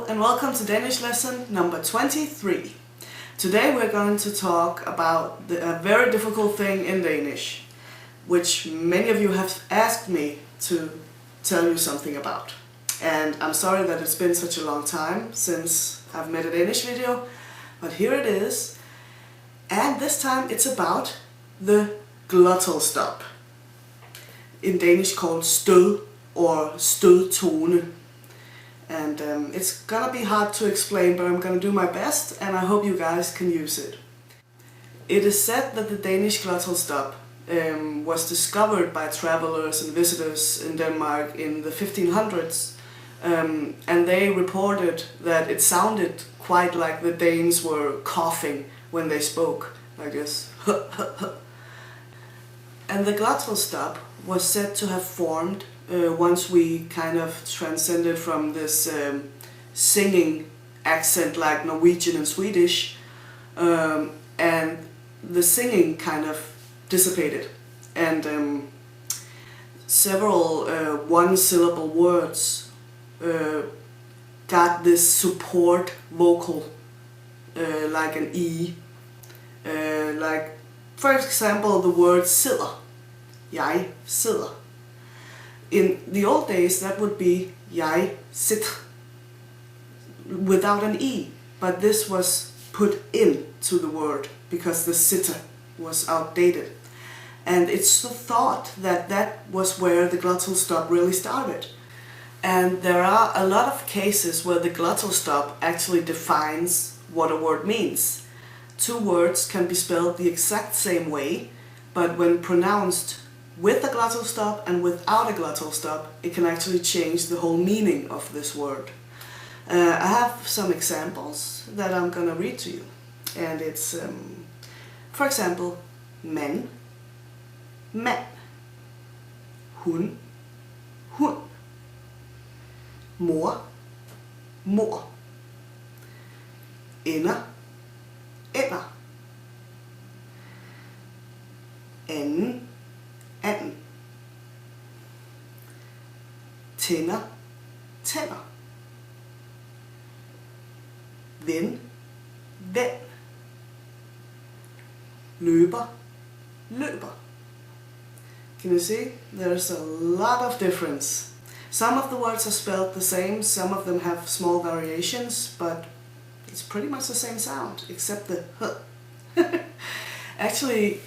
and welcome to Danish lesson number 23. Today we're going to talk about a very difficult thing in Danish, which many of you have asked me to tell you something about. And I'm sorry that it's been such a long time since I've made a Danish video, but here it is. And this time it's about the glottal stop, in Danish called stød or stødtone. And it's gonna be hard to explain, but I'm gonna do my best, and I hope you guys can use it. It is said that the Danish glottal stop was discovered by travelers and visitors in Denmark in the 1500s, and they reported that it sounded quite like the Danes were coughing when they spoke, like this. And the glottal stop was said to have formed once we kind of transcended from this singing accent like Norwegian and Swedish, and the singing kind of dissipated, and several one-syllable words got this support vocal, like an E, like for example the word sidder, jeg sidder. In the old days that would be jeg sitter, without an E, but this was put into the word because the sitter was outdated. And it's thought that that was where the glottal stop really started. And there are a lot of cases where the glottal stop actually defines what a word means. Two words can be spelled the exact same way, but when pronounced with a glottal stop and without a glottal stop, it can actually change the whole meaning of this word. I have some examples that I'm gonna read to you, and it's, for example, mand, mand, hund, hund, mor, mor, ender, ender, anden, anden, tænder, tænder, ven, ven, løber, løber. Can you see? There's a lot of difference. Some of the words are spelled the same, some of them have small variations, but it's pretty much the same sound, except the h. Actually,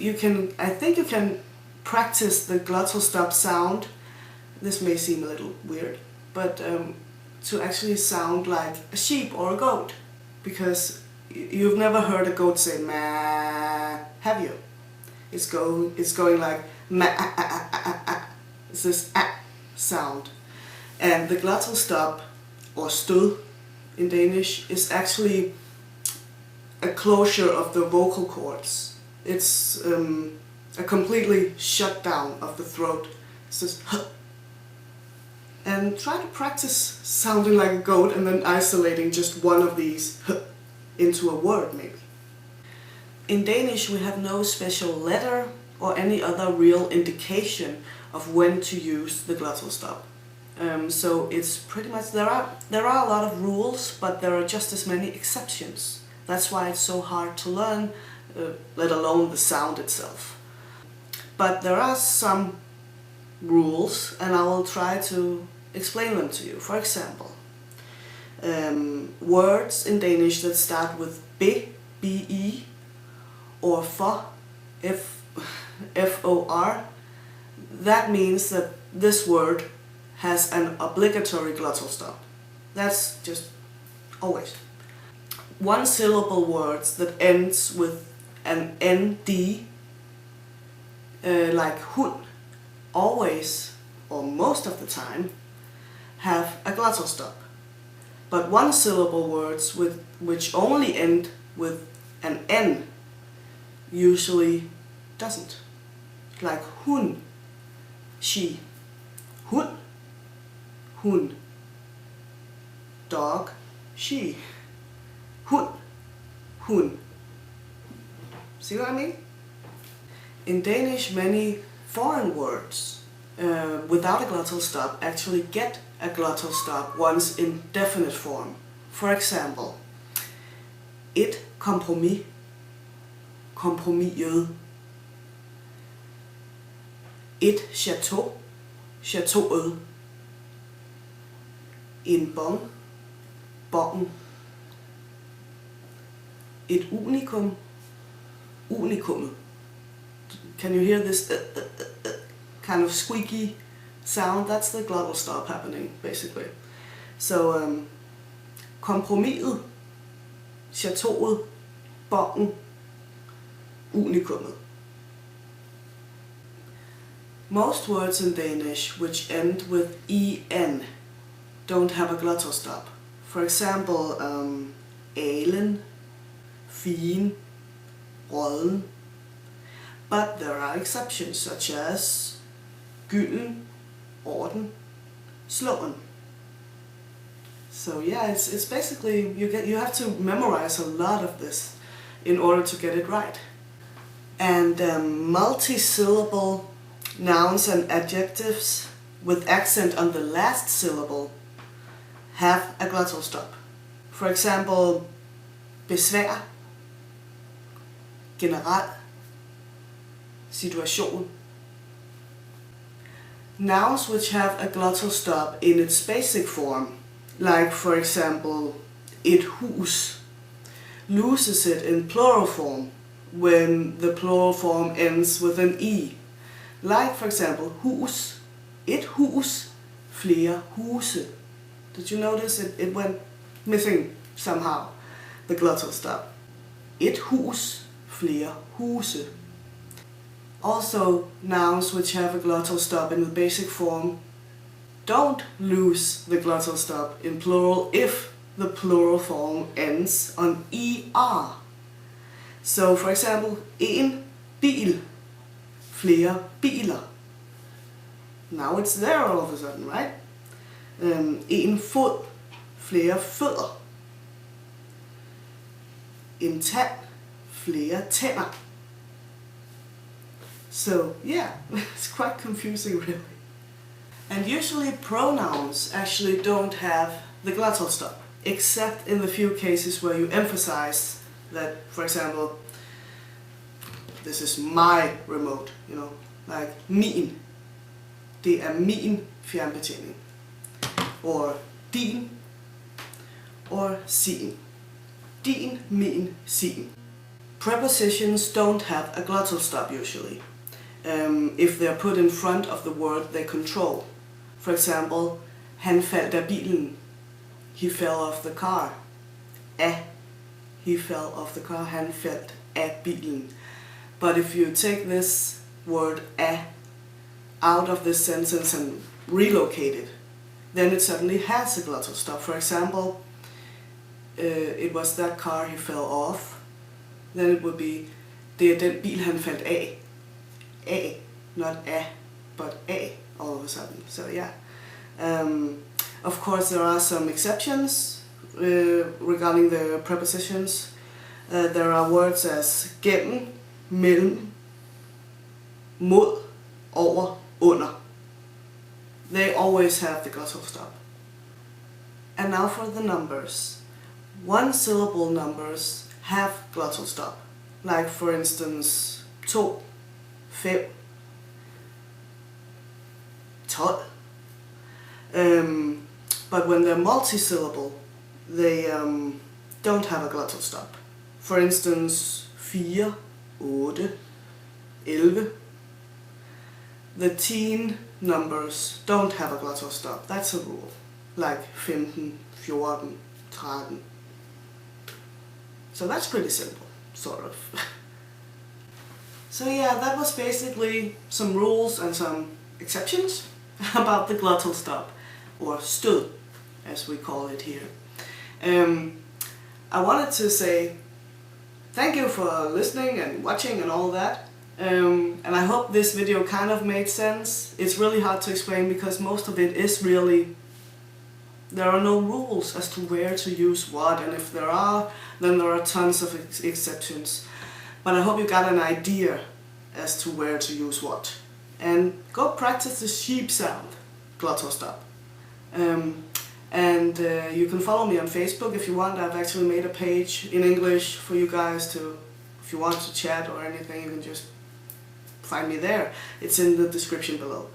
I think you can practice the glottal stop sound. This may seem a little weird, but to actually sound like a sheep or a goat, because you've never heard a goat say ma, have you? It's going like ma, it's this sound. And the glottal stop, or stød in Danish, is actually a closure of the vocal cords. It's a completely shutdown of the throat. It's just huh. And try to practice sounding like a goat and then isolating just one of these huh into a word maybe. In Danish we have no special letter or any other real indication of when to use the glottal stop. So it's pretty much, there are a lot of rules, but there are just as many exceptions. That's why it's so hard to learn, let alone the sound itself. But there are some rules, and I will try to explain them to you. For example, words in Danish that start with be, be, or for, for, that means that this word has an obligatory glottal stop. That's just always. One syllable words that ends with an nd, like hund, always, or most of the time, have a glottal stop. But one syllable words which only end with an n usually doesn't. Like hund, she, hund, hund, dog, she, hund, hund. See what I mean? In Danish, many foreign words without a glottal stop actually get a glottal stop once in definite form. For example, et kompromis, kompromiset. Et chateau, chateauet. En bon, bongen. Et unikum, unikummet. Can you hear this kind of squeaky sound? That's the glottal stop happening, basically. So, kompromiset, chateauet, bongen, unikummet. Most words in Danish which end with en don't have a glottal stop. For example, alen, fin, råden. But there are exceptions such as gylden, orden, slåen. So yeah, it's basically you have to memorize a lot of this in order to get it right. And multi-syllable nouns and adjectives with accent on the last syllable have a glottal stop. For example, besvær, generel, situation. Nouns which have a glottal stop in its basic form, like for example, et hus, loses it in plural form when the plural form ends with an e. Like for example, hus, et hus, flere huse. Did you notice it went missing somehow, the glottal stop? Et hus, flere huse. Also, nouns which have a glottal stop in the basic form don't lose the glottal stop in plural if the plural form ends on er. So, for example, en bil, flere biler. Now it's there all of a sudden, right? En fod, flere fødder. En tand, flere tænder. So yeah, it's quite confusing really. And usually pronouns actually don't have the glottal stop, except in the few cases where you emphasize that, for example, this is my remote, you know, like min, det min fjernbetjening, or din, or sin, din, min, sin. Prepositions don't have a glottal stop usually, if they're put in front of the word they control. For example, han faldt af bilen, he fell off the car. Af, he fell off the car, han faldt af bilen. But if you take this word af out of this sentence and relocate it, then it suddenly has a glottal stop. For example, it was that car he fell off, then it would be, det den bil han faldt af. A, not a, but a, all of a sudden. So yeah. Of course there are some exceptions regarding the prepositions. There are words as gennem, mellem, mod, over, under. They always have the glottal stop. And now for the numbers. One syllable numbers have glottal stop. Like for instance, 2, 5, 12. But when they're multi-syllable, they don't have a glottal stop. For instance, 4, 8, 11. The teen numbers don't have a glottal stop. That's a rule. Like 15, 14, 13. So that's pretty simple, sort of. So yeah, that was basically some rules and some exceptions about the glottal stop, or stød, as we call it here. I wanted to say thank you for listening and watching and all that. And I hope this video kind of made sense. It's really hard to explain because most of it is really, there are no rules as to where to use what, and if there are, then there are tons of exceptions. But I hope you got an idea as to where to use what. And go practice the sheep sound, glottal stop. And you can follow me on Facebook if you want. I've actually made a page in English for you guys to, if you want to chat or anything, you can just find me there. It's in the description below.